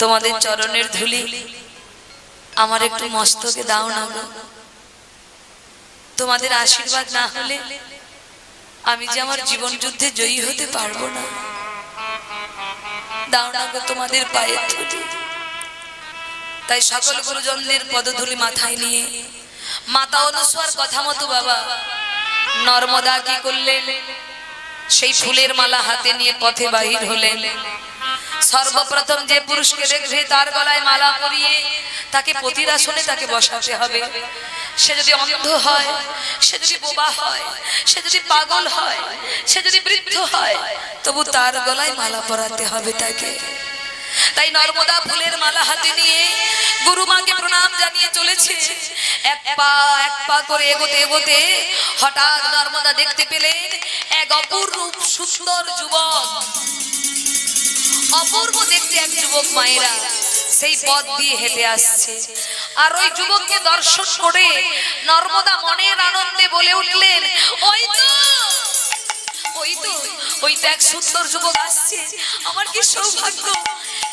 তোমাদের চরণের ধুলি আমার একটু মস্তকে দাও না গো। তোমাদের আশীর্বাদ না হলে আমি যে আমার জীবন যুদ্ধে জয়ী হতে পারবো না। দাও না গো তোমাদের পায়ের ধুলি। তাই সকল গুরুজনদের পদধূলি মাথায় নিয়ে মাতা অনুসূয়ার কথা মতো বাবা নর্মদা কি করলেন, সেই ফুলের মালা হাতে নিয়ে পথে বাহির হলেন। সর্বপ্রথম যে পুরুষকে দেখবে তার গলায় মালা পরিয়ে তাকে পতিরাসনে তাকে বসাতে হবে। সে যদি অন্ধ হয়, সে যদি বোবা হয়, সে যদি পাগল হয়, সে যদি বৃদ্ধ হয়, তবু তার গলায় মালা পরাতে হবে তাকে। তাই নর্মদা ফুলের মালা হাতে নিয়ে গুরুমাকে প্রণাম জানিয়ে চলেছে। এক পা করে এগোতে এগোতে হঠাৎ নর্মদা দেখতে পেলেন এক অপূর্ব সুন্দর যুবক, অপূর্ব দেখতে এক যুবক মায়েরা সেই পথ দিয়ে হেঁটে আসছে। আর ওই যুবককে দর্শন করে নর্মদা মনের আনন্দে বলে উঠলেন, ওই তো এক সুন্দর যুবক আসছে। আমার কি সৌভাগ্য,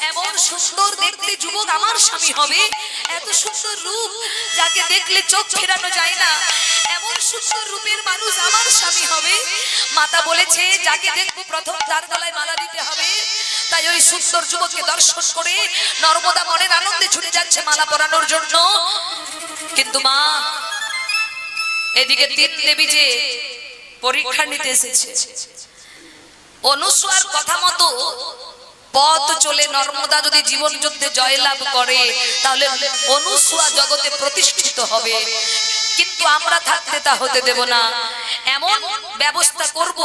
এমন সুন্দর দেখতে যুবক আমার স্বামী হবে। এত সুন্দর রূপ যাকে দেখলে চোখ ফেরানো যায় না, এমন সুন্দর রূপের মানুষ আমার স্বামী হবে। মাতা বলেছে যাকে দেখবো প্রথম তার গলায় মালা দিতে হবে। তাই ওই সুন্দর যুবককে দর্শন করে নর্মদা মনের আনন্দে ছুটে যাচ্ছে মালা পরানোর জন্য। কিন্তু মা, এদিকে তিন দেবী যে পরীক্ষা নিতে এসেছে, অনুসূয়ার কথা মতো পথ চলে নর্মদা যদি জীবন যুদ্ধে জয়লাভ করে তাহলে অনুসূয়া জগতে প্রতিষ্ঠিত হবে। কিন্তু আমরা থাকতে তা হতে দেব না। এমন ব্যবস্থা করব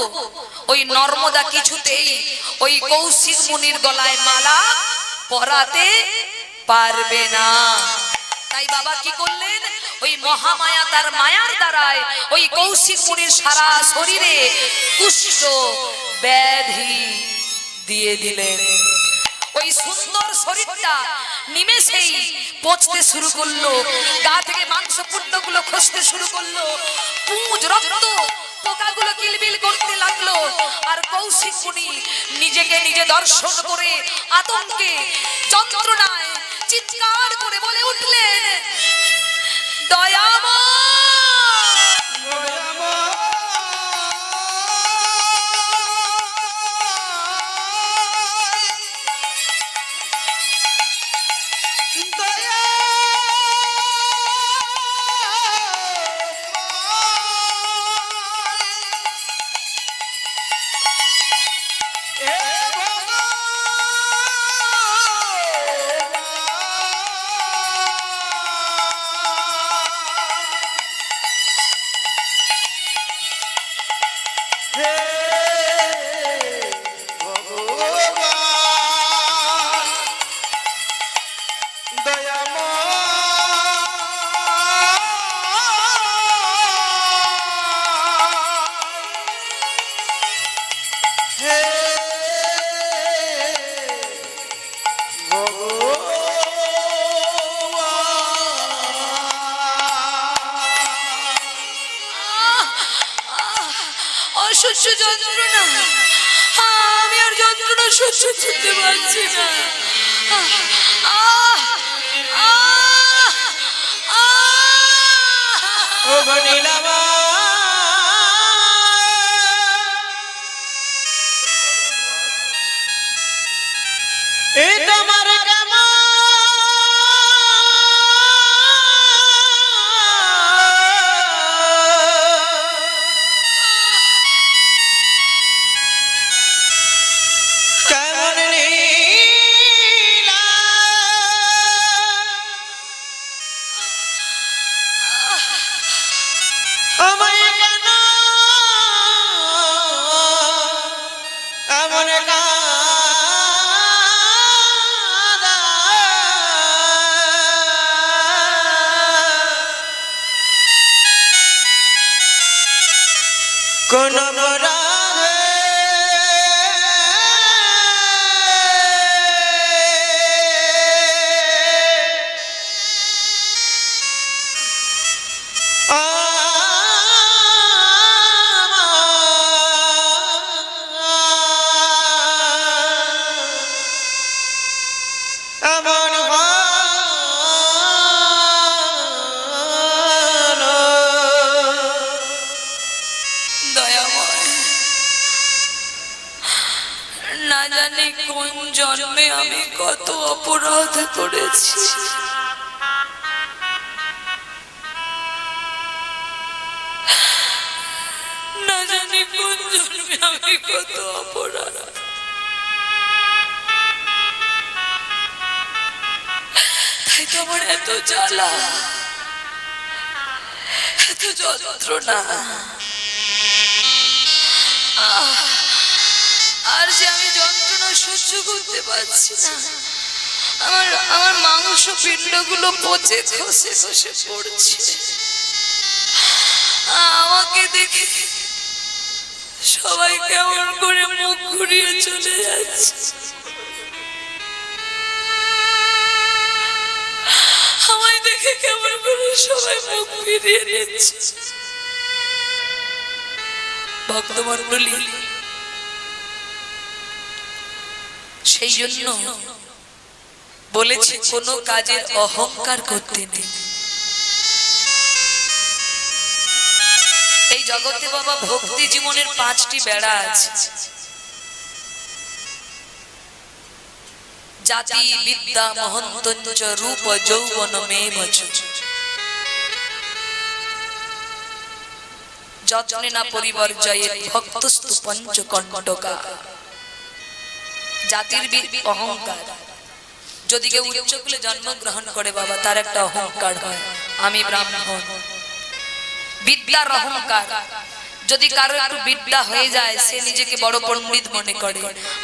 ওই নর্মদা কিছুতেই ওই কৌশিক মুনির গলায় মালা পরাতে পারবে না। তাই বাবা কি করলেন, ওই মহামায়া তার মায়ার দ্বারায় ওই কৌশিক মুনির সারা শরীরে কুষ্ঠ ব্যাধি দিয়ে দিলেন। ওই সুন্দর শরীরটা নিমেষেই পচতে শুরু করলো, গা থেকে মাংস পুণ্যগুলো খসতে শুরু করলো, পুঁজ রক্ত পোকাগুলো কিলবিল করতে লাগলো। আর কৌশিক মুনি নিজেকে নিজে দর্শন করে আতঙ্কে যন্ত্রণায় চিৎকার করে বলে উঠলেন, দয়াময় অসহ্য যন্ত্রণা, আমি আর যন্ত্রণা সহ্য করতে পারছি না। কোন এমন দয়াময়, না জানি কোন জন্মে আমি কত অপরাধ করেছি। না জানি কোন জন্মে আমি কত অপরাধ, তাই তো আমার এত জ্বালা, এত যন্ত্রণা। আর যে আমি যন্ত্রণা সহ্য করতে পারছি না, আমার মাংস পিণ্ডগুলো পচে খসে খসে পড়ছে। আমাকে দেখে সবাই কেমন করে মুখ ঘুরিয়ে চলে যাচ্ছে। আমায় দেখে কেমন করে সবাই মুখ ফিরিয়ে নিচ্ছে। ভক্তমণ্ডলী, সেই জন্য বলেছি কোনো কাজের অহংকার করতে নেই। এই জগতে বাবা ভক্তি জীবনের 5টি বেড়া আছে। জাতি বিদ্যা মহন্তঞ্চ রূপ যৌবন মেবচ, যত্নে না পরিবর্জয়ে ভক্তস্তু পঞ্চকণ্টকা। জাতির অহংকার, যদি কেউ উচ্চ কুলে জন্মগ্রহণ করে বাবা, তার একটা অহংকার হয়, আমি ব্রাহ্মণ। বিদ্যার অহংকার, যদি কারো একটু বিদ্যা হয়ে যায় সে নিজেকে বড় পণ্ডিত মনে করে,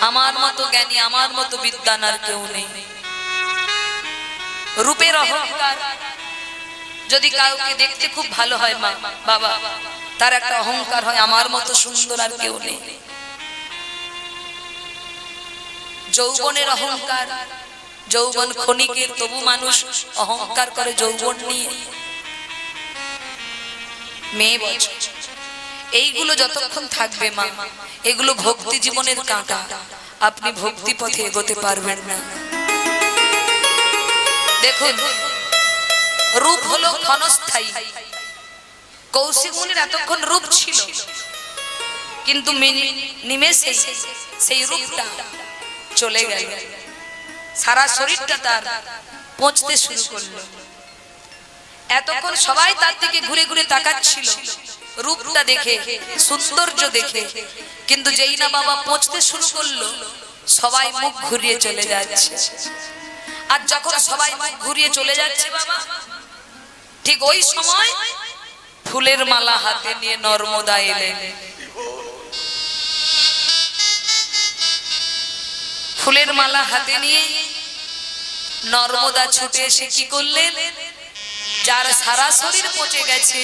আমার মতো জ্ঞানী, আমার মতো বিদ্বান আর কেউ নেই। রূপের অহংকার, যদি কাউকে দেখতে খুব ভালো হয় মা বাবা, তার একটা অহংকার হয়, আমার মতো সুন্দর আর কেউ নেই। যৌবনের অহংকার, যৌবন ক্ষণিকের, তবু মানুষ অহংকার করে যৌবন নিয়ে। মেয়ে বছর, এইগুলো যতক্ষণ থাকবে মা, এগুলো ভক্তি জীবনের কাঁটা, আপনি ভক্তি পথে এগোতে পারবেন না। দেখুন, রূপ হলো ক্ষণস্থায়ী। কৌশিক মুনির এতক্ষণ রূপ ছিল, কিন্তু নিমেষে সেই রূপটা চলে গেল, সারা শরীরটা তার পচতে শুরু করলো। এতক্ষণ সবাই তার দিকে ঘুরে ঘুরে তাকাচ্ছিল রূপটা দেখে, সৌন্দর্য দেখে, কিন্তু যেই না বাবা পচতে শুরু করলো, সবাই মুখ ঘুরিয়ে চলে যাচ্ছে। আর যখন সবাই মুখ ঘুরিয়ে চলে যাচ্ছে বাবা, ঠিক ওই সময় ফুলের মালা হাতে নিয়ে নর্মদা এলেন। ফুলের মালা হাতে নিয়ে নর্মদা ছুটে এসে কি করলেন, যার সারা শরীর পচে গেছে,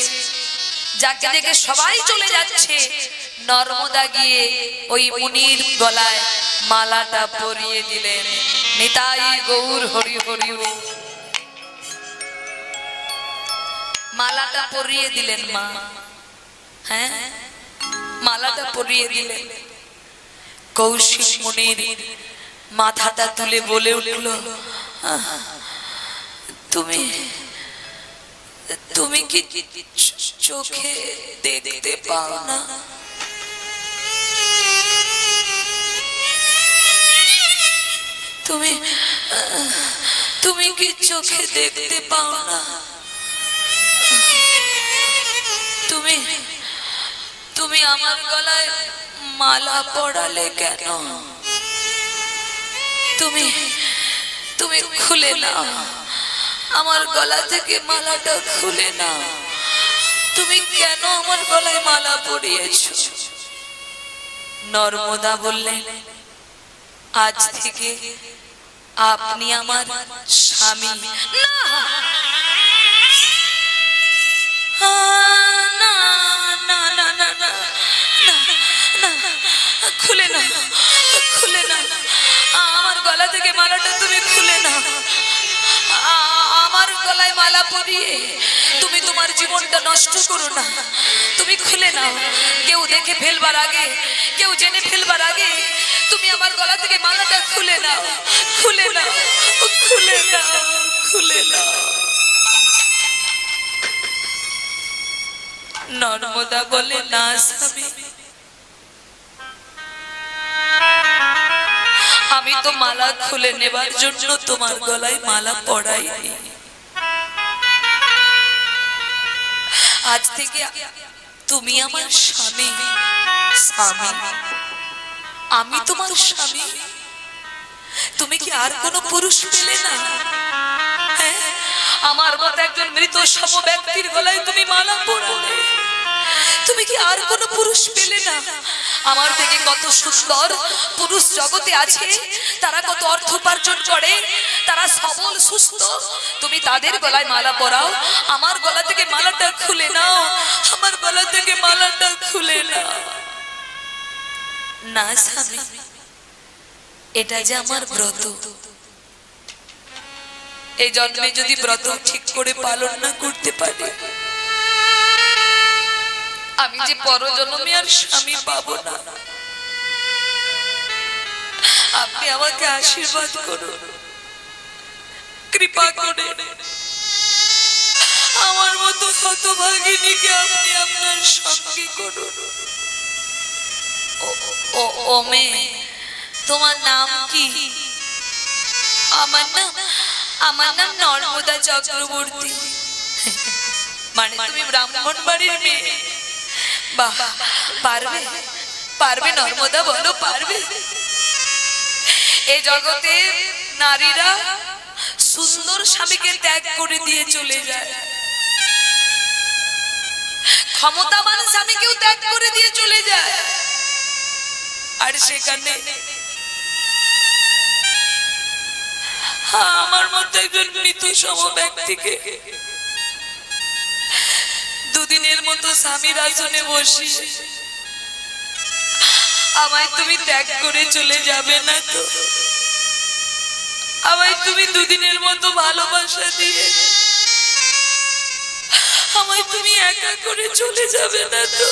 যাকে দেখে সবাই চলে যাচ্ছে, নর্মদা গিয়ে ওই মুনির গলায় মালাটা পরিয়ে দিলেন। নিতাই গৌর হরি হরি। মালাটা পরিয়ে দিলেন মা, হ্যাঁ মালাটা পরিয়ে দিলেন। কৌশিক মুনির মাথাটা তুলে বলে উঠল, তুমি তুমি কি চোখে দেখতে পাও না? তুমি তুমি কি চোখে দেখতে পাও না? তুমি তুমি আমার গলায় মালা পরালে কেন? তুমি তুমি খুলে নাও, আমার গলা থেকে মালাটা খুলে নাও। তুমি কেন আমার গলায় মালা পরিয়েছো? নর্মদা বললেন, আজ থেকে আপনি আমার স্বামী। না না না না না না না, খুলে না, খুলে না, আমার গলা থেকে মালাটা তুমি খুলে না। আমার গলায় মালা পরিয়ে তুমি তোমার জীবনটা নষ্ট করো না, তুমি খুলে নাও। কেউ দেখে ফেলবার আগে, কেউ জেনে ফেলবার আগে তুমি আমার গলা থেকে মালাটা খুলে নাও, খুলে নাও, নর্মদা বলে, না স্বামী, আমি তো মালা খুলে নেবার জন্য তোমার গলায় মালা পরাইনি। আজ থেকে তুমি আমার স্বামী। স্বামী, আমি তোমার স্বামী। তুমি কি আর কোনো পুরুষ পেলে না? হ্যাঁ, আমার মতো একজন মৃত সম ব্যক্তির গলায় তুমি মালা পরালে। তুমি কি আর কোনো পুরুষ পেলে না? আমার থেকে কত সুন্দর পুরুষ জগতে আছে, তারা কত অর্থ উপার্জন করে, তারা সবল সুস্থ। তুমি তাদের গলায় মালা পরাও, আমার গলা থেকে মালাটা খুলে নাও, আমার গলা থেকে মালাটা খুলে নাও। না স্বামী, এটা যে আমার ব্রত। এই জন্মে যদি ব্রত ঠিক করে পালন না করতে পারি, আমি যে পরজন্মে আর স্বামী পাবো না। আপনি আমাকে আশীর্বাদ করুন, কৃপা করে আমার মতো হতভাগিনীকে আপনি আপনার সঙ্গী করুন। ও মেয়ে, তোমার নাম কি? আমার নাম নর্মদা চক্রবর্তী। মানে তুমি ব্রাহ্মণ বাড়ির মেয়ে? বাহ, পারবে পারবে নর্মদা, বলো পারবে? এই জগতে নারীরা সুন্দর স্বামীকে ত্যাগ করে দিয়ে চলে যায়, ক্ষমতাবান স্বামীকেও ত্যাগ করে দিয়ে চলে যায়, আর সেখানে আমার মতো একজন মৃত সম ব্যক্তিকে দুদিনের মতো স্বামীর আসনে বসিয়ে আমায় তুমি ত্যাগ করে চলে যাবে না তো? আমায় তুমি দুদিনের মতো ভালোবাসা দিয়ে আমায় তুমি একা করে চলে যাবে না তো?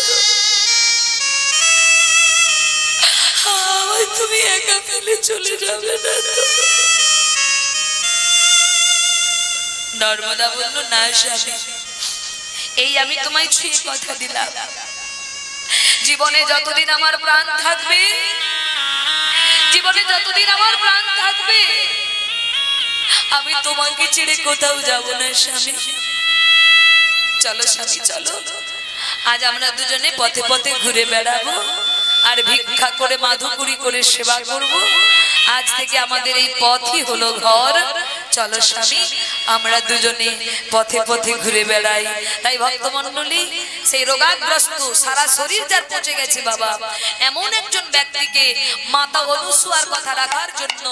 আমায় তুমি একা ফেলে চলে যাবে না তো? নর্মদা বলল, না স্বামী, এই আমি তোমায় ছুঁয়ে কথা দিলাম, জীবনে যতদিন আমার প্রাণ থাকবে, জীবনে যতদিন আমার প্রাণ থাকবে, আমি তোমাকে ছেড়ে কোথাও যাব না স্বামী। চলো স্বামী, চলো, আজ আমরা দুজনে পথে পথে ঘুরে বেড়াবো, আর ভিক্ষা করে মাধুকুরি করে সেবা করব। আজ থেকে আমাদের এই পথই হলো ঘর। চলো স্বামী, আমরা দুজনে পথে পথে ঘুরে বেড়াই। তাই ভক্তমণ্ডলী, সেই রোগাগ্রস্ত সারা শরীর যার পচে গেছে বাবা, এমন একজন ব্যক্তিকে মাতা অনুসুয়ার কথা রাখার জন্য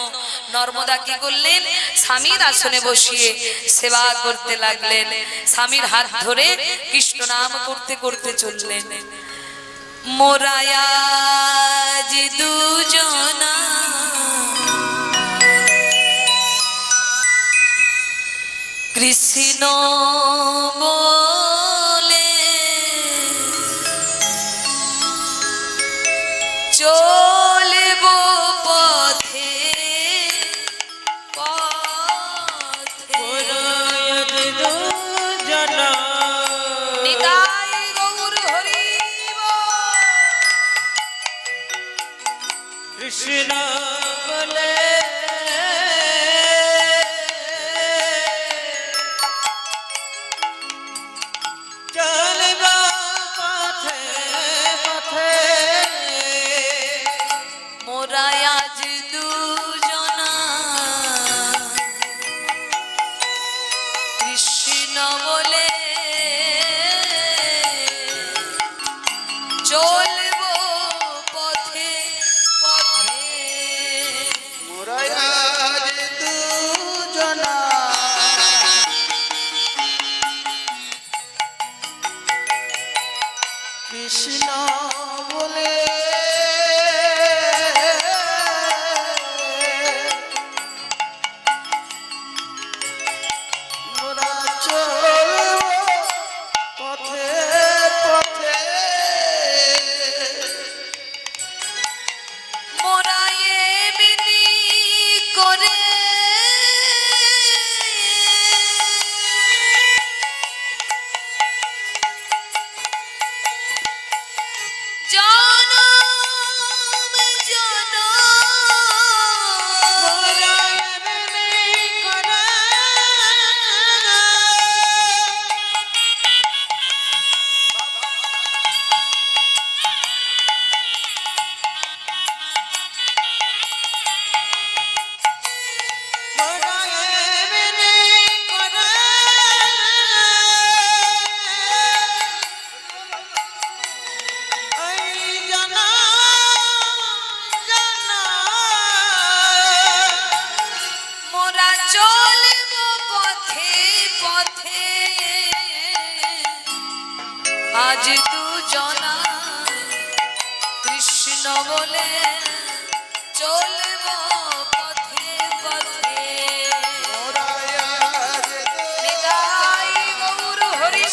নর্মদা কি করলেন? স্বামীর আসনে বসিয়ে সেবা করতে লাগলেন। স্বামীর হাত ধরে কৃষ্ণ নাম করতে করতে চললেন। মোরায়াজ দুজনা কৃষ্ণ বলে চলব পথে পথে। নিতাই গৌর হরি কৃষ্ণ বলে মোরা চলব পথে পথে আজ দুজনা কৃষ্ণ বলে চলব পথে পথে নিতাই গৌর হরি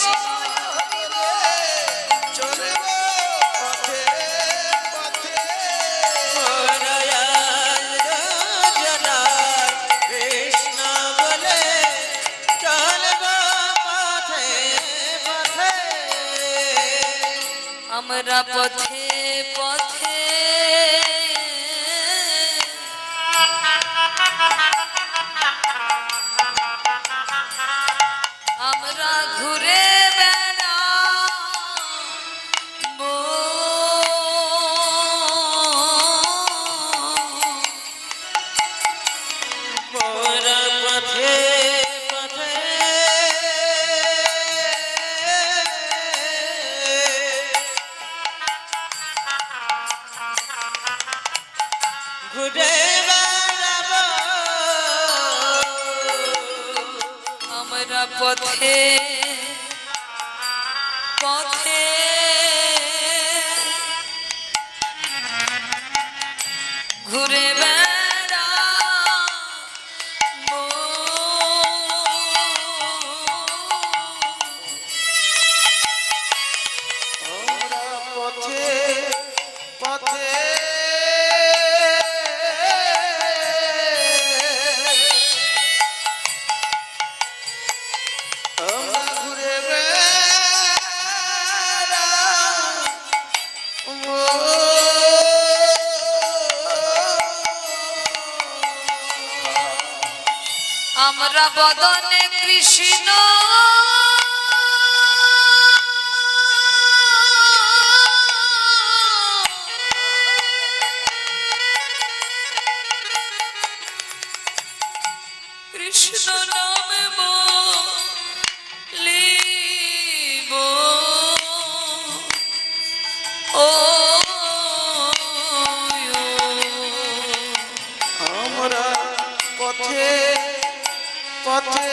আমরা পথে পথে আমরা ঘুরে বেড়াবো ঘুরে বেড়াবো আমরা পথে পথে ঘুরে বেড়াবো আমরা পথে পথে আমরা ঘুরে বেড়াবো। আমরা বদনে কৃষ্ণ কৃষ্ণ নামে বলিব ও আমরা পথে পথে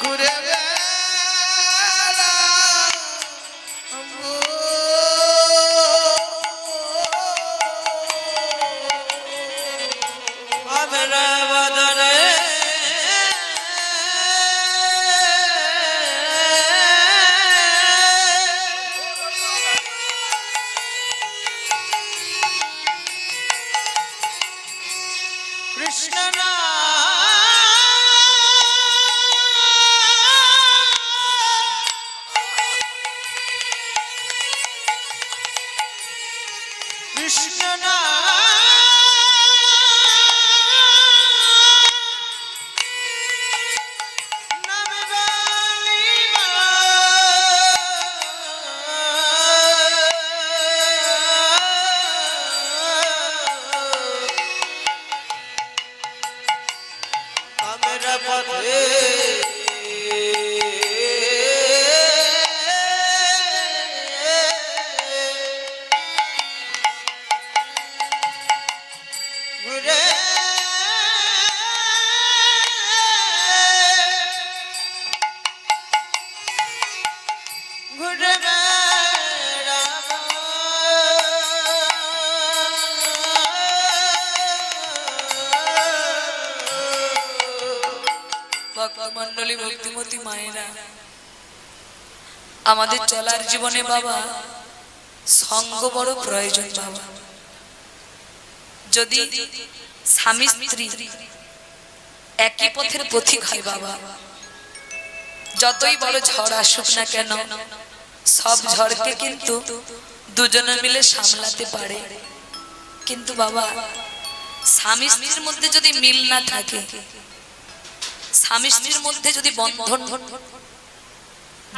ঘুরে বেড়াবো। আমরা বদনে কৃষ্ণ কৃষ্ণ আমরা পথে ঘুরে ঘুরে বেড়াবো। ভক্তমণ্ডলী ভক্তিমতী মায়েরা আমাদের চলার জীবনে বাবা সঙ্গ বড় প্রয়োজন বাবা। যদি স্বামী স্ত্রী একই পথের পথিক হয় বাবা, যতই বড় ঝড় আসুক না কেন সব ঝড়কে কিন্তু দুজনে মিলে সামলাতে পারে। কিন্তু বাবা স্বামী স্ত্রীর মধ্যে যদি মিল না থাকে, স্বামী স্ত্রীর মধ্যে যদি বন্ধন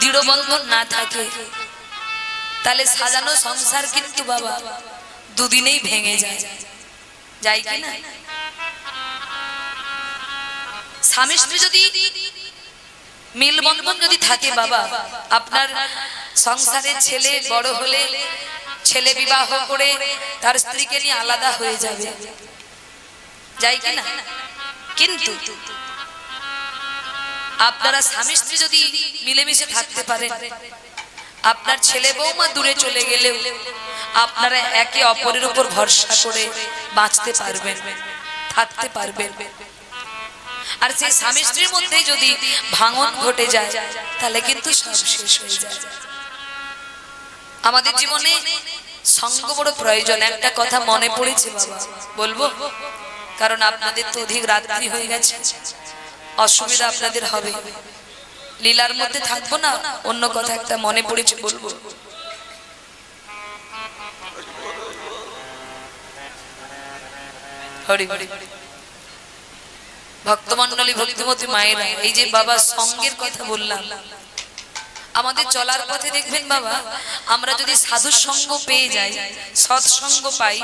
দৃঢ় বন্ধন না থাকে, তাহলে সাজানো সংসার কিন্তু বাবা দুদিনেই ভেঙে যায়, যায় কি না? স্বামী স্ত্রী যদি মিলবন্ধন যদি থাকে বাবা, আপনার সংসারে ছেলে বড় হলে ছেলে বিবাহ করে তার স্ত্রীকে নিয়ে আলাদা হয়ে যাবে, যায় কি না? কিন্তু আপনারা স্বামী স্ত্রী যদি মিলেমিশে থাকতে পারেন, আপনার ছেলে বৌমা দূরে চলে গেলেও আপনারা একে অপরের উপর ভরসা করে বাঁচতে পারবেন, থাকতে পারবেন। আর সেই স্বামী স্ত্রীর মধ্যে যদি ভাঙন ঘটে যায় তাহলে কিন্তু সব শেষ হয়ে যায়। আমাদের জীবনে সঙ্গ বড় প্রয়োজন। একটা কথা মনে পড়েছে বাবা, বলবো? কারণ আপনাদের তো অধিক রাত্রি হয়ে গেছে, অসুবিধা আপনাদের হবে, লীলার মধ্যে থাকবো না। অন্য কথা একটা মনে পড়েছে, বলবো? হরি হরি ভক্তমন্ডলী, ভক্তিমতী মায়েরা, এই যে বাবা সঙ্গের কথা বললাম, আমাদের চলার পথে দেখবেন বাবা, আমরা যদি সাধুর সঙ্গ পেয়ে যাই, সৎসঙ্গ পাই,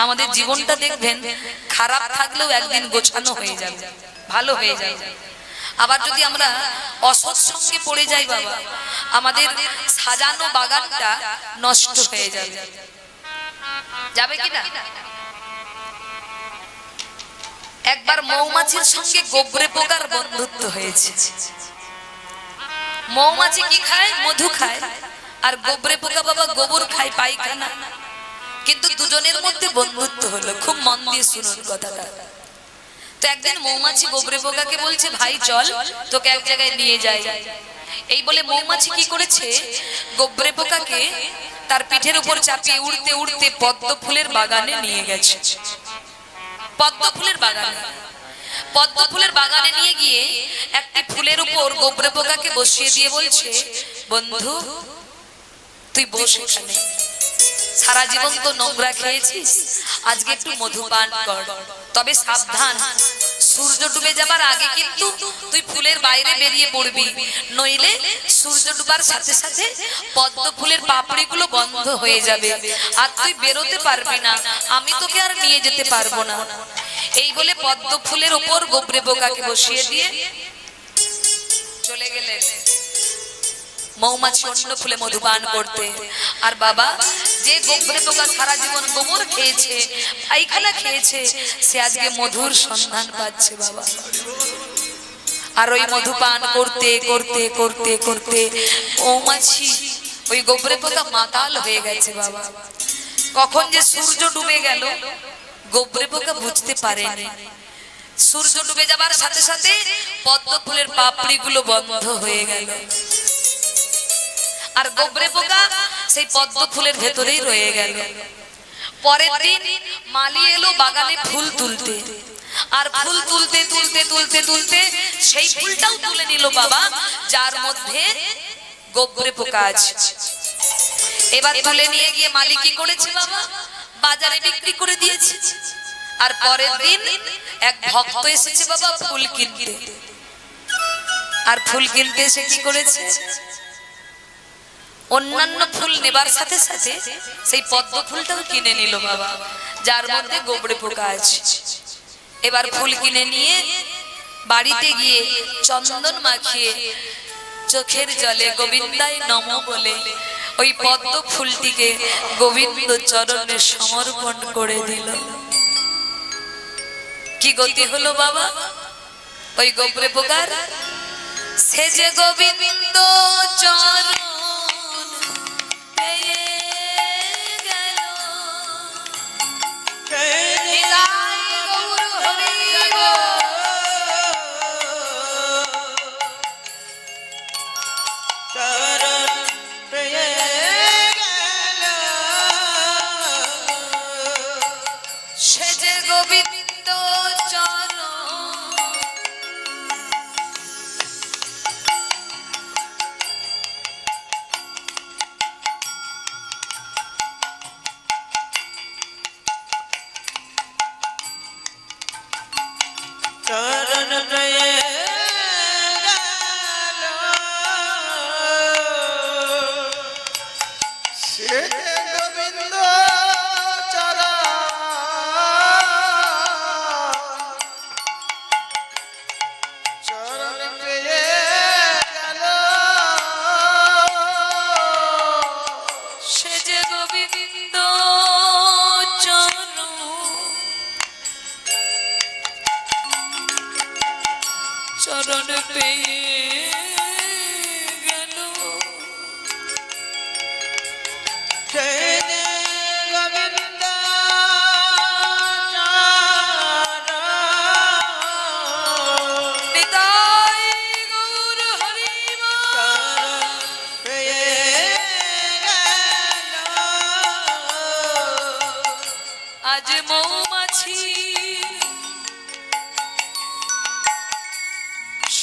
আমাদের জীবনটা দেখবেন খারাপ থাকলেও একদিন গোছানো হয়ে যাবে, ভালো হয়ে যাবে। আবার যদি আমরা অসৎ সঙ্গে পড়ে যাই বাবা, আমাদের সাজানো বাগানটা নষ্ট হয়ে যাবে, যাবে কি না? একবার মৌমাছির সঙ্গে গোবরে পোকার বন্ধুত্ব হয়েছে। মৌমাছি কি খায়? মধু খায়। আর গোবরে পোকা বাবা গোবর খায়, পায়খানা। কিন্তু দুজনের মধ্যে বন্ধুত্ব হলো। খুব মন দিয়ে শুনুন কথাটা। তো একদিন মৌমাছি গোবরে পোকাকে বলছে, ভাই চল, তোকে এক জায়গায় নিয়ে যাই। এই বলে মৌমাছি কি করেছে, গোবরে পোকাকে তার পিঠের উপর চাপিয়ে উড়তে উড়তে পদ্ম ফুলের বাগানে নিয়ে গেছে। পদ্ম ফুলের বাগানে, পদ্ম ফুলের বাগানে নিয়ে গিয়ে একটি ফুলের উপর গোবরে পোকাকে বসিয়ে দিয়ে বলছে, বন্ধু তুই বস এখানে, সারা জীবন তো নোংরা খেয়েছিস, আজকে একটু মধু পান কর। তবে সাবধান, সূর্য ডুবে যাবার আগে কিন্তু তুই ফুলের বাইরে বেরিয়ে পড়বি, নইলে সূর্য ডুবার সাথে সাথে পদ্ম ফুলের পাপড়িগুলো বন্ধ হয়ে যাবে, আর তুই বেরোতে পারবি না, আমি তোকে আর নিয়ে যেতে পারবো না। এই বলে পদ্ম ফুলের উপর গোবরে পোকাকে বসিয়ে দিয়ে চলে গেলেন মৌমাছি অন্য ফুলে মধুপান করতে। আর বাবা, যে গোবরে পোকা সারা জীবন গোবর খেয়েছে, পায়খানা খেয়েছে, সে আজকে মধুর সন্ধান পাচ্ছে বাবা। আর ওই মধুপান করতে করতে করতে করতে মৌমাছি ওই গোবরে পোকা মাতাল হয়ে গেছে বাবা। কখন যে সূর্য ডুবে গেল গোবরে পোকা বুঝতে পারেনি। সূর্য ডুবে যাবার সাথে সাথে পদ্ম ফুলের পাপড়িগুলো বন্ধ হয়ে গেল, আর গোবরে পোকা সেই পদ্ম ফুলের ভেতরেই রয়ে গেল। পরের দিন মালি এলো বাগানে ফুল তুলতে, আর ফুল তুলতে তুলতে তুলতে তুলতে সেই ফুলটাও তুলে নিল বাবা, যার মধ্যে গোবরে পোকা আছে। এবার তুলে নিয়ে গিয়ে মালি কি করেছে বাবা, বাজারে বিক্রি করে দিয়েছে। আর পরের দিন এক ভক্ত এসেছে বাবা ফুল কিনতে, আর ফুল কিনতে এসে কি করেছে, অন্যান্য ফুল নেবার সাথে সাথে সেই পদ্ম ফুলটাও কিনে নিল বাবা, যার মধ্যে গোবরে পোকা আছে। এবার ফুল কিনে নিয়ে বাড়িতে গিয়ে চন্দন মাখিয়ে চোখের জলে গোবিন্দায় নমঃ বলে ওই পদ্ম ফুলটিকে গোবিন্দ চরণে সমর্পণ করে দিল। কি গতি হলো বাবা ওই গোবরে পোকার? সে যে গোবিন্দ চরণ পেয়ে গেল, সে যে গোবিন্দ চরণ চরণ পেয়ে গেল গোবিন্দ নিতাই গৌর হরি আজ মৌমাছি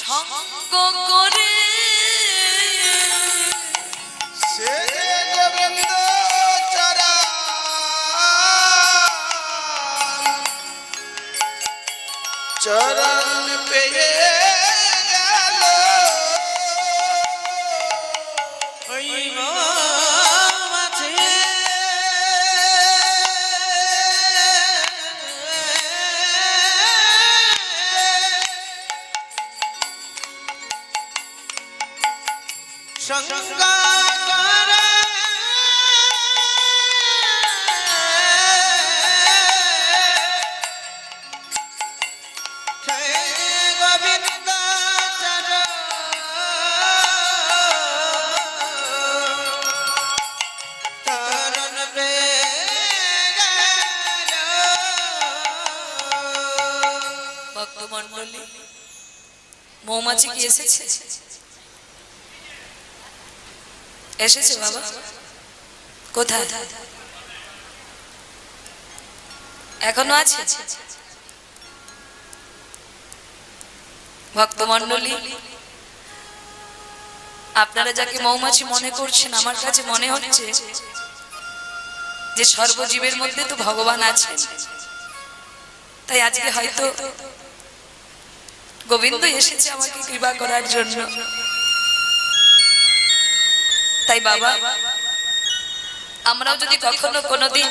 সঙ্গ করে সে গোবিন্দ চরণ পেয়ে গেল শঙ্কা গোবিন্দ চরণ ভক্তমণ্ডলী মৌমাছি কি এসেছে এসেছে বাবা কোথায় এখনো আছে ভক্তমণ্ডলী আপনারা যাকে মৌমাছি মনে করছেন আমার কাছে মনে হচ্ছে যে সর্বজীবের মধ্যে তো ভগবান আছেন তাই আজকে হয়তো গোবিন্দ এসেছে আমাকে কৃপা করার জন্য তাই বাবা আমরাও যদি কখনো কোনোদিন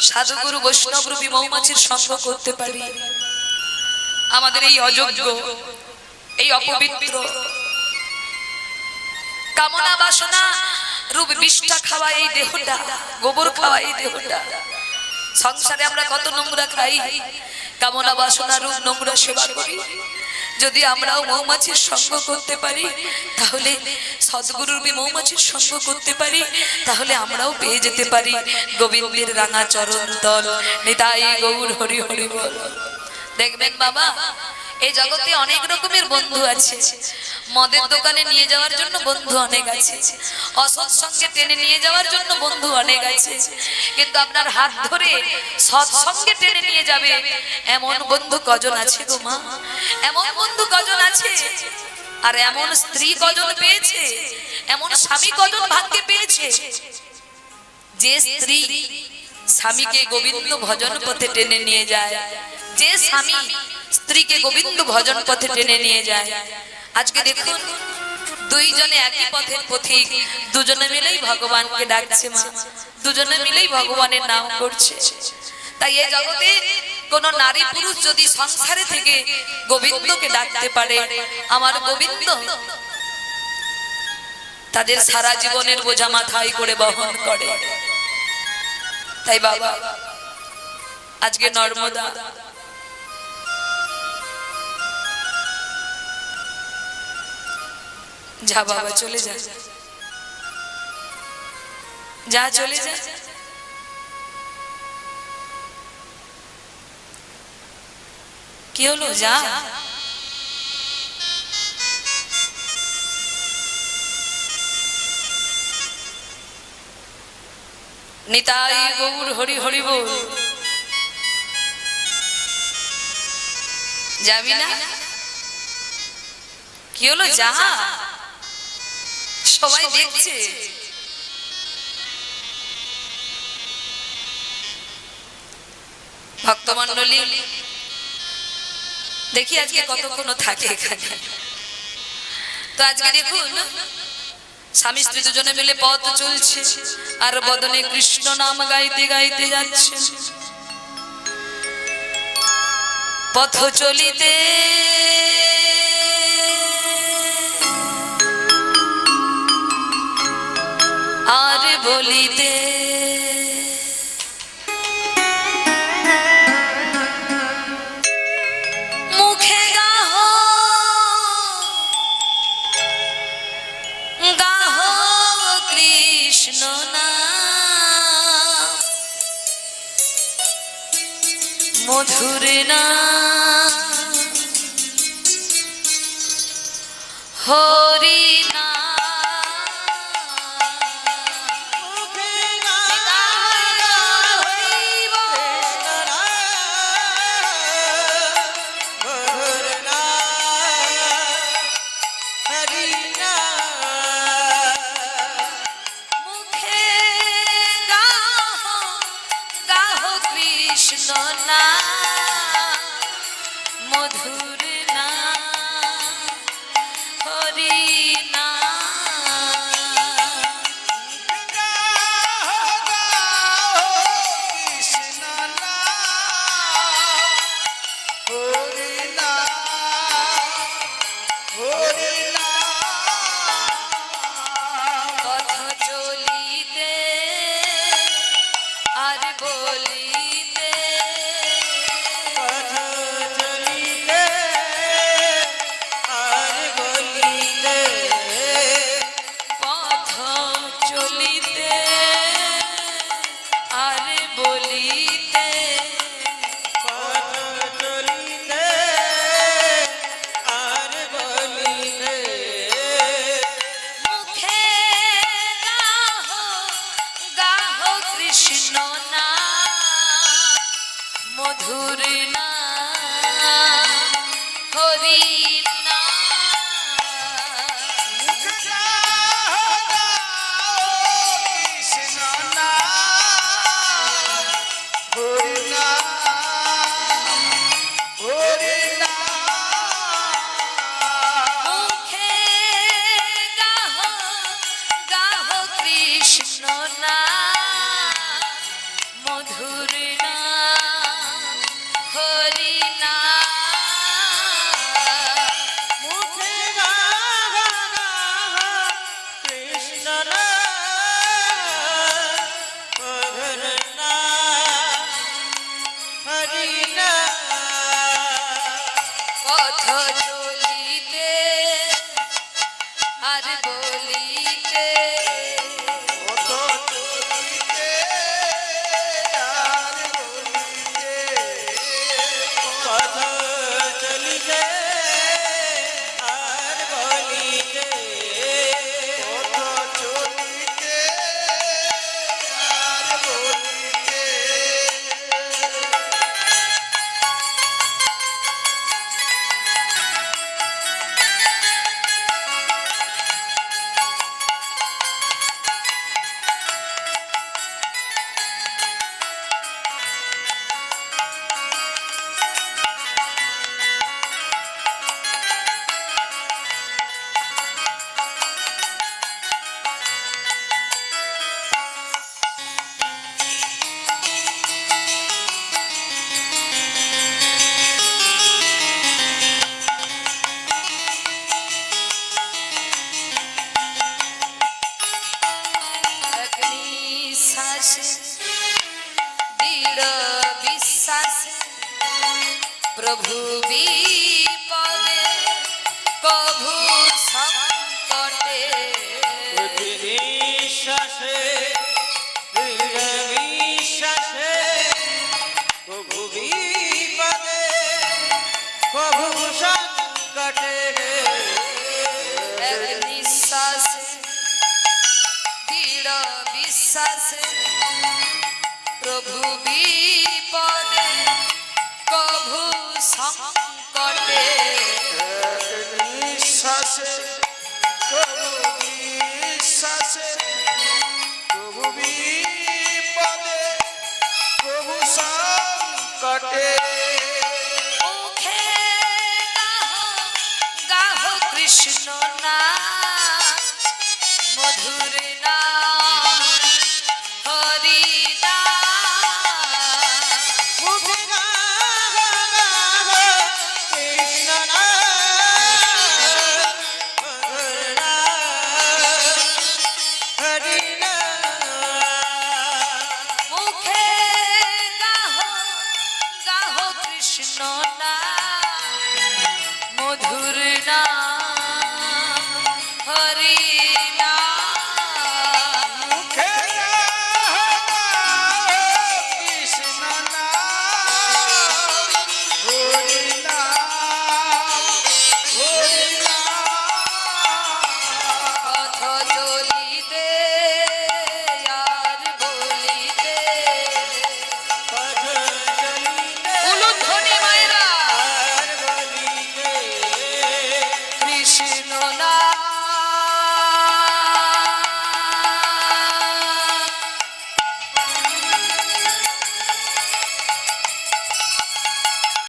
সাধুগুরু বৈষ্ণব রূপী মৌমাছির সঙ্গ করতে পারি আমাদের এই অযোগ্য এই অপবিত্র কামনা বাসনা রূপ বিষ্ঠা খাওয়া এই দেহটা গোবর খাওয়া এই দেহটা সংসারে আমরা কত নোংরা খাই কামনা বাসনা রূপ নোংরা সেবা করি যদি আমরাও মৌমাছির সঙ্গ করতে পারি তাহলে সদ্গুরুর মৌমাছির সঙ্গ করতে পারি তাহলে আমরাও পেয়ে যেতে পারি গোবিন্দের রাঙা চরণ তল নিতাই গৌর হরি হরি বল দেখবেন বাবা এই জগতে অনেক রকমের বন্ধু আছে মদের দোকানে নিয়ে যাওয়ার জন্য বন্ধু অনেক আছে অসৎ সঙ্গে টেনে নিয়ে যাওয়ার জন্য বন্ধু অনেক আছে কিন্তু আপনার হাত ধরে সৎ সঙ্গে টেনে নিয়ে যাবে এমন বন্ধু কজন আছে গো মা এমন বন্ধু কজন আছে আর এমন স্ত্রী কজন পেয়েছে এমন স্বামী কজন ভাগ্যে পেয়েছে যে স্ত্রী স্বামীকে গোবিন্দ ভজন পথে টেনে নিয়ে যায় যে স্বামী স্ত্রীকে গোবিন্দ ভজন পথে টেনে নিয়ে যায় আজকে দেখুন দুইজনে একই পথের পথিক দুজনে মিলেই ভগবানকে ডাকছে মা দুজনে মিলেই ভগবানের নাম করছে তাই এই জগতে কোন নারী পুরুষ যদি সংসারে থেকে গোবিন্দকে ডাকতে পারে আমার গোবিন্দ তাদের সারা জীবনের বোঝা মাথায় করে বহন করে তাই বাবা আজকে নর্মদা যা বাবা চলে যা যা চলে যা কি হলো যা নিতাই গৌর হরি হরি বল যাবি না কি হলো যা সবাই দেখছে ভক্তমণ্ডলী দেখি আজকে কতক্ষণ থাকে এখানে তো আজকে দেখুন স্বামী স্ত্রী দুজনে মিলে পথ চলছে আর বদনে কৃষ্ণ নাম গাইতে গাইতে যাচ্ছে পথ চলিতে আর বলিতে মধুর না হরি না মুখে না হরিব মধুর না হরি না মুখে গাহ গাহ কৃষ্ণ না মধুর না হরি না কৃষ্ণ না হরি না হরি না পথ চলিতে আর বলিতে পথ চলিতে আর বলিতে পথ চলিতে আর বলিতে পথ চলিতে আর বলিতে মুখে গাহ গাহ কৃষ্ণ না মধুর না হরি না কৃষ্ণ না হরি না হরি না মুখে গাহ গাহ কৃষ্ণ না মধুর না হরি না মুখে গাহ কৃষ্ণ না মধুর না হরি না পথ চলিতে আর বলিতে কত চলিতে আর বলিতে পথ চলিতে আর বলিতে কত চলিতে আর বলিতে এক নিঃশ্বাসে দৃঢ় বিশ্বাসে প্রভু বিপদে প্রভু সংকটে বিশ্বাসে বিশ্বাসে প্রভু বিপদে প্রভু সংকটে এক নিঃশ্বাসে দৃঢ় বিশ্বাসে প্রভু